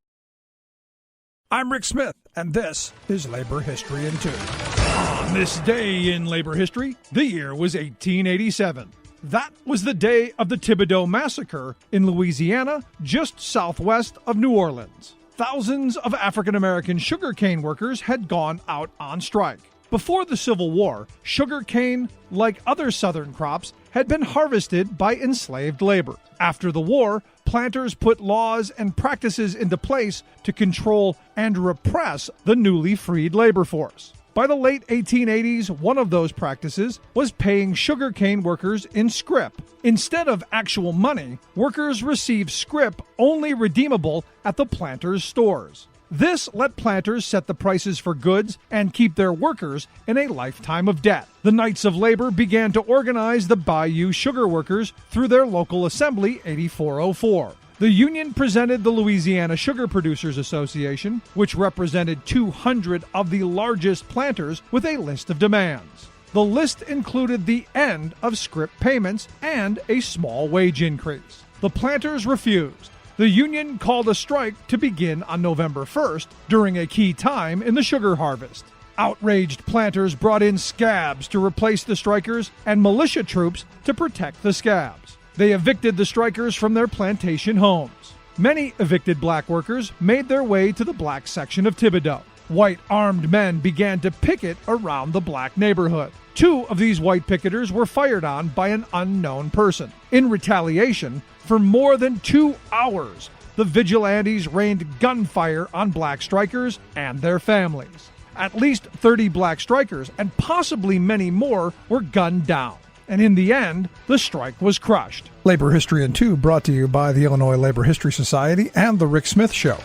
I'm Rick Smith, and this is Labor History in 2. On this day in labor history, the year was 1887. That was the day of the Thibodeau Massacre in Louisiana, just southwest of New Orleans. Thousands of African-American sugarcane workers had gone out on strike. Before the Civil War, sugarcane, like other southern crops, had been harvested by enslaved labor. After the war, planters put laws and practices into place to control and repress the newly freed labor force. By the late 1880s, one of those practices was paying sugarcane workers in scrip. Instead of actual money, workers received scrip only redeemable at the planters' stores. This let planters set the prices for goods and keep their workers in a lifetime of debt. The Knights of Labor began to organize the Bayou sugar workers through their local assembly, 8404. The union presented the Louisiana Sugar Producers Association, which represented 200 of the largest planters, with a list of demands. The list included the end of scrip payments and a small wage increase. The planters refused. The union called a strike to begin on November 1st, during a key time in the sugar harvest. Outraged planters brought in scabs to replace the strikers and militia troops to protect the scabs. They evicted the strikers from their plantation homes. Many evicted black workers made their way to the black section of Thibodeau. white armed men began to picket around the black neighborhood. 2 of these white picketers were fired on by an unknown person. In retaliation, for more than 2 hours, the vigilantes rained gunfire on black strikers and their families. At least 30 black strikers, and possibly many more, were gunned down. And in the end, the strike was crushed. Labor History in 2 brought to you by the Illinois Labor History Society and The Rick Smith Show.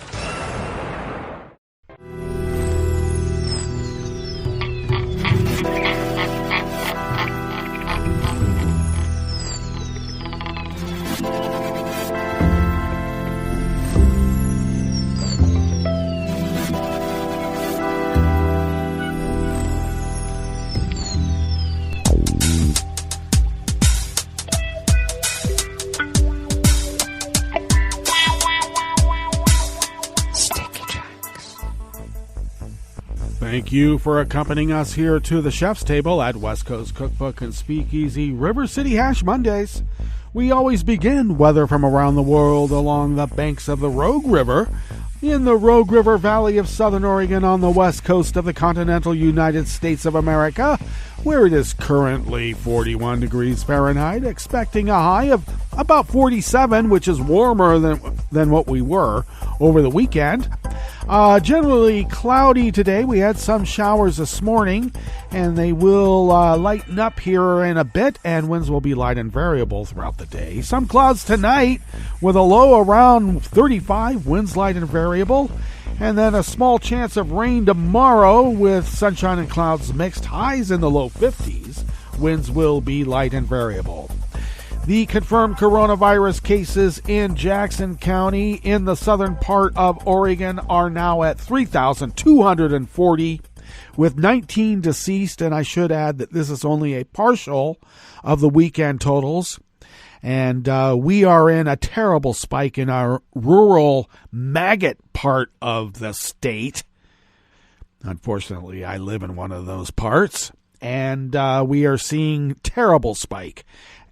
Thank you for accompanying us here to the Chef's Table at West Coast Cookbook and Speakeasy River City Hash Mondays. We always begin weather from around the world along the banks of the Rogue River, in the Rogue River Valley of Southern Oregon on the west coast of the continental United States of America, where it is currently 41 degrees Fahrenheit, expecting a high of about 47, which is warmer than what we were over the weekend. Generally cloudy today. We had some showers this morning, and they will lighten up here in a bit, and winds will be light and variable throughout the day. Some clouds tonight with a low around 35, winds light and variable, and then a small chance of rain tomorrow with sunshine and clouds mixed, highs in the low 50s. Winds will be light and variable. The confirmed coronavirus cases in Jackson County in the southern part of Oregon are now at 3,240 with 19 deceased, and I should add that this is only a partial of the weekend totals. And we are in a terrible spike in our rural maggot part of the state. Unfortunately, I live in one of those parts, and we are seeing terrible spike.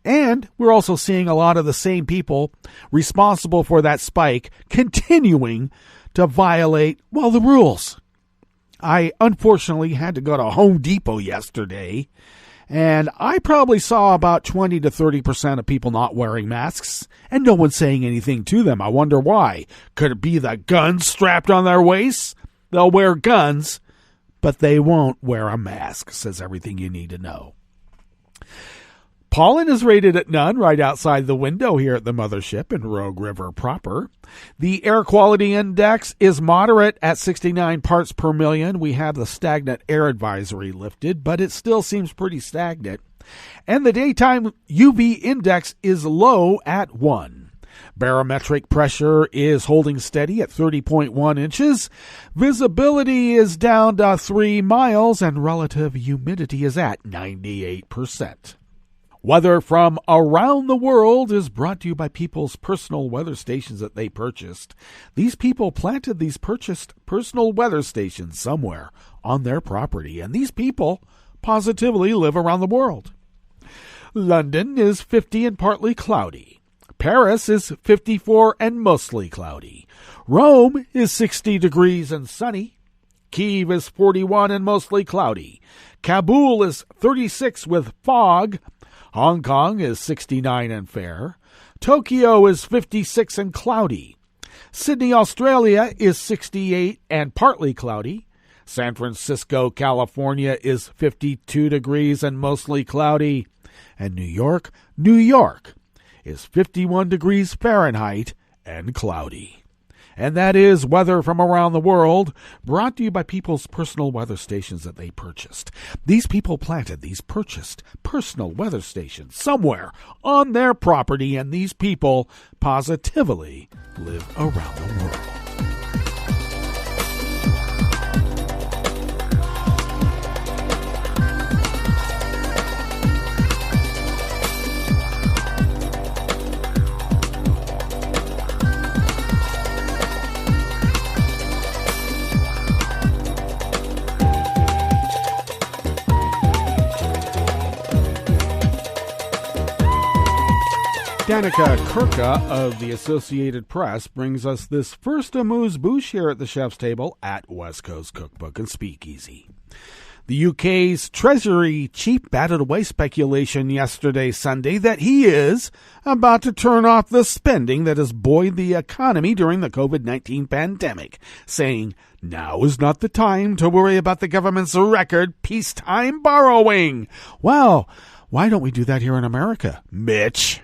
And we're also seeing a lot of the same people responsible for that spike continuing to violate, well, the rules. I unfortunately had to go to Home Depot yesterday, and I probably saw about 20 to 30% of people not wearing masks, and no one saying anything to them. I wonder why. Could it be the guns strapped on their waists? They'll wear guns, but they won't wear a mask, says everything you need to know. Pollen is rated at none right outside the window here at the mothership in Rogue River proper. The air quality index is moderate at 69 parts per million. We have the stagnant air advisory lifted, but it still seems pretty stagnant. And the daytime UV index is low at 1. Barometric pressure is holding steady at 30.1 inches. Visibility is down to 3 miles, and relative humidity is at 98%. Weather from around the world is brought to you by people's personal weather stations that they purchased. These people planted these purchased personal weather stations somewhere on their property, and these people positively live around the world. London is 50 and partly cloudy. Paris is 54 and mostly cloudy. Rome is 60 degrees and sunny. Kyiv is 41 and mostly cloudy. Kabul is 36 with fog. Hong Kong is 69 and fair. Tokyo is 56 and cloudy. Sydney, Australia is 68 and partly cloudy. San Francisco, California is 52 degrees and mostly cloudy. And New York is 51 degrees Fahrenheit and cloudy. And that is weather from around the world, brought to you by people's personal weather stations that they purchased. These people planted these purchased personal weather stations somewhere on their property, and these people positively live around the world. Danica Kirka of the Associated Press brings us this first amuse-bouche here at the chef's table at West Coast Cookbook and Speakeasy. The UK's Treasury chief batted away speculation yesterday, Sunday, that he is about to turn off the spending that has buoyed the economy during the COVID-19 pandemic, saying, now is not the time to worry about the government's record peacetime borrowing. Well, why don't we do that here in America, Mitch?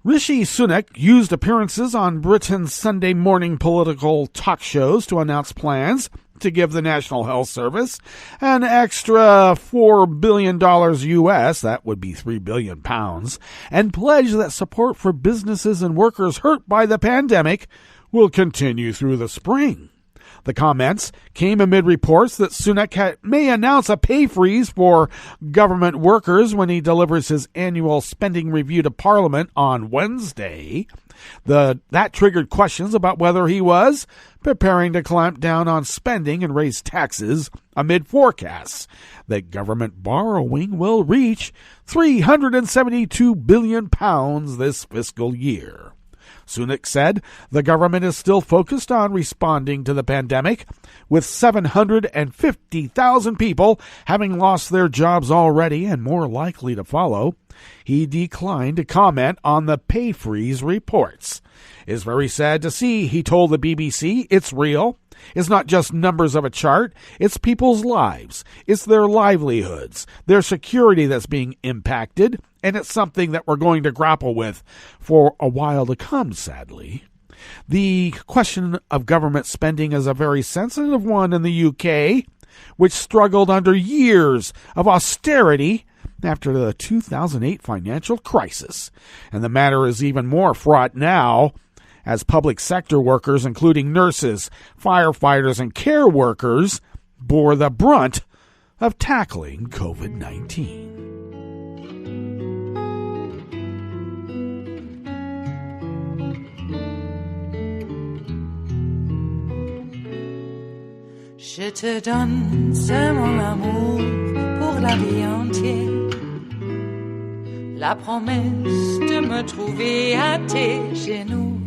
Rishi Sunak used appearances on Britain's Sunday morning political talk shows to announce plans to give the National Health Service an extra $4 billion U.S., that would be £3 billion, and pledge that support for businesses and workers hurt by the pandemic will continue through the spring. The comments came amid reports that Sunak may announce a pay freeze for government workers when he delivers his annual spending review to Parliament on Wednesday. That triggered questions about whether he was preparing to clamp down on spending and raise taxes amid forecasts that government borrowing will reach £372 billion this fiscal year. Sunak said the government is still focused on responding to the pandemic, with 750,000 people having lost their jobs already and more likely to follow. He declined to comment on the pay freeze reports. It's very sad to see, he told the BBC, it's real. It's not just numbers of a chart. It's people's lives. It's their livelihoods, their security that's being impacted, and it's something that we're going to grapple with for a while to come, sadly. The question of government spending is a very sensitive one in the UK, which struggled under years of austerity after the 2008 financial crisis. And the matter is even more fraught now as public sector workers, including nurses, firefighters, and care workers, bore the brunt of tackling COVID-19. Je te donne c'est mon amour pour la vie entière. La promesse de me trouver à tes genoux.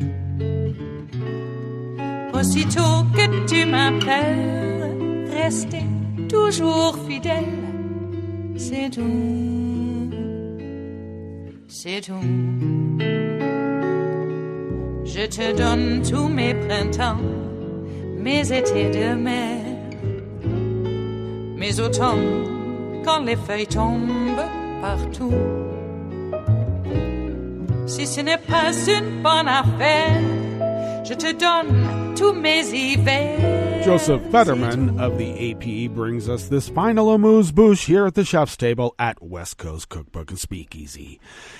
Aussitôt que tu m'appelles, rester toujours fidèle. C'est tout, c'est tout. Je te donne tous mes printemps, mes étés de mer. Mes automnes, quand les feuilles tombent partout. Si ce n'est pas une bonne affaire, je te donne tous mes hivers. Joseph Fetterman of the AP brings us this final amuse-bouche here at the chef's table at West Coast Cookbook and Speakeasy.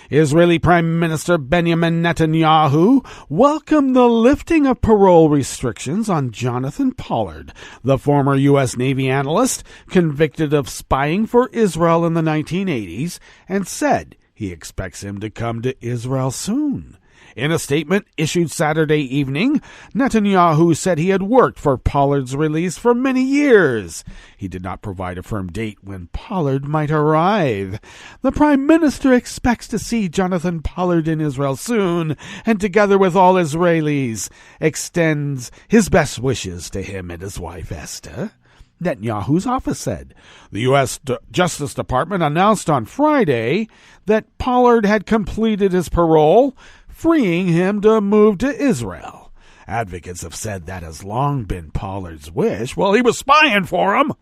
Israeli Prime Minister Benjamin Netanyahu welcomed the lifting of parole restrictions on Jonathan Pollard, the former U.S. Navy analyst convicted of spying for Israel in the 1980s, and said he expects him to come to Israel soon. In a statement issued Saturday evening, Netanyahu said he had worked for Pollard's release for many years. He did not provide a firm date when Pollard might arrive. The Prime Minister expects to see Jonathan Pollard in Israel soon, and together with all Israelis, extends his best wishes to him and his wife Esther. Netanyahu's office said. The U.S. Justice Department announced on Friday that Pollard had completed his parole, freeing him to move to Israel. Advocates have said that has long been Pollard's wish. Well, he was spying for him.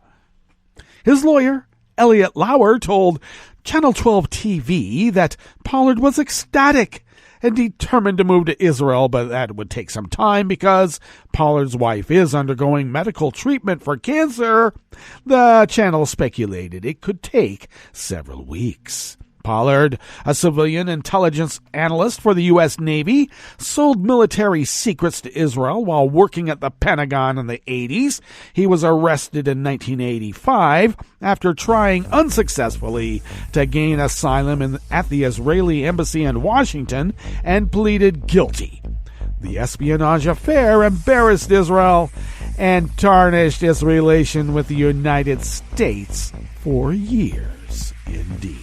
His lawyer, Elliot Lauer, told Channel 12 TV that Pollard was ecstatic and determined to move to Israel, but that would take some time because Pollard's wife is undergoing medical treatment for cancer. The channel speculated it could take several weeks. Pollard, a civilian intelligence analyst for the U.S. Navy, sold military secrets to Israel while working at the Pentagon in the 80s. He was arrested in 1985 after trying unsuccessfully to gain asylum at the Israeli embassy in Washington and pleaded guilty. The espionage affair embarrassed Israel and tarnished its relation with the United States for years, indeed.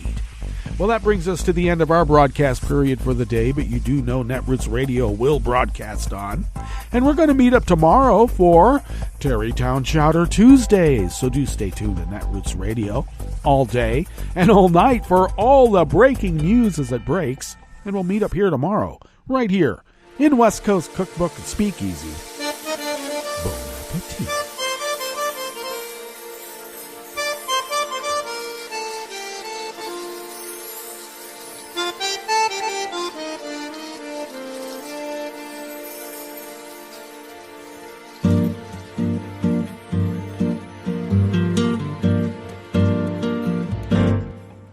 Well, that brings us to the end of our broadcast period for the day, but you do know Netroots Radio will broadcast on. And we're going to meet up tomorrow for Tarrytown Chowder Tuesdays, so do stay tuned to Netroots Radio all day and all night for all the breaking news as it breaks. And we'll meet up here tomorrow, right here in West Coast Cookbook and Speakeasy. Bon appetit.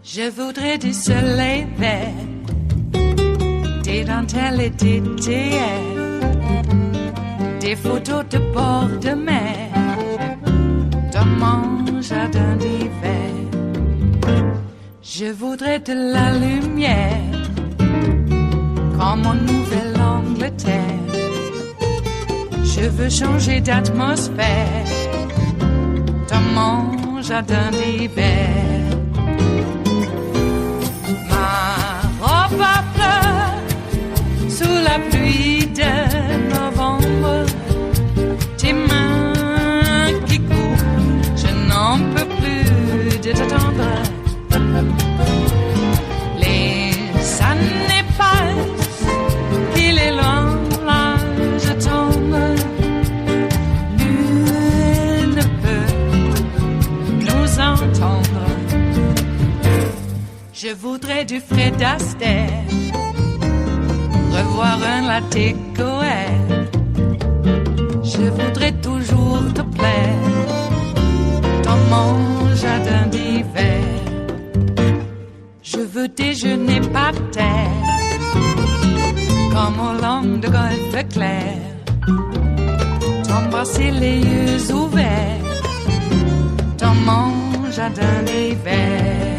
Je voudrais du soleil vert, des dentelles et des théières, des photos de bord de mer, dans mon jardin d'hiver. Je voudrais de la lumière, comme en Nouvelle-Angleterre. Je veux changer d'atmosphère, dans mon jardin d'hiver. Robe à fleurs, sous la pluie de novembre, tes mains qui courent, je n'en peux plus de t'attendre. Les années passent, qu'il est loin, là je tombe. Nul ne peut nous entendre. Je voudrais du Fred Astaire, revoir un latte Goël. Je voudrais toujours te plaire dans mon jardin d'hiver. Je veux déjeuner par terre, comme au long de golfe clair, t'embrasser les yeux ouverts dans mon jardin d'hiver.